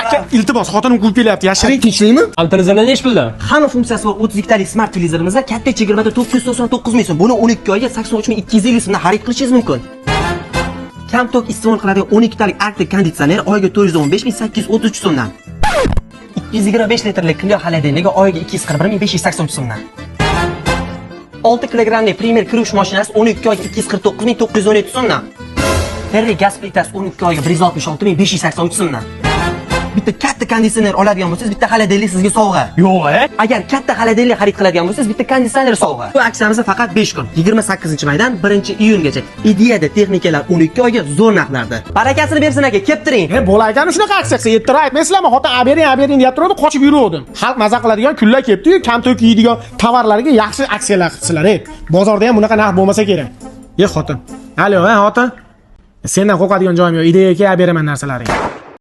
Aka, iltimos, xotinim kulib kelyapti. Yashiring, tinchlikmi? Alternativani nech puldan? Hamma funksiyasi bor 30 giktalik smart televizorimizda katta chegirmada 999 ming so'm. Buni 12 oyga 83250 so'mdan xarid qilishingiz mumkin. Kam tok iste'mol qiladigan 12 talik Arctic konditsioner oyiga 415833 so'mdan. 225 litrlik Clio xolodilnigi oyiga 241580 so'mdan. 6 kilogrammlik Premier Cruise mashinasi 12 oyga 249917 so'mdan. Ferri gaz plitasi 12 oyga 166583 so'mdan. Bitta katta konditsioner oladigan bo'lsangiz, bitta xolodilnik sizga sovg'a. Yo'q, Agar katta xolodilnik xarid qiladigan bo'lsangiz, bitta konditsioner sovg'a. Bu aksiyamizda faqat 5 kun, 28-maydan 1-iyungacha. Ideyada texnikalar 12 oyga zo'r narxlarda. Barakasini bersin aka, kelib turing. bo'lar ekan shunaqa aksiyasi. Yettirib aytmaysizlarmi? Xotin abering deb turadi, qochib yuraverdim. Xalq maza qiladigan kunlar kelibdi-yu, kam to'k yeydigan tovarlarga yaxshi aksiyalar qilsizlar. Bozorda ham bunaqa narx bo'lmasa kerak. Xotin. Alo, xotin. Sendan qo'rqadigan joyim yo'q. Ideyaga beraman narsalaring.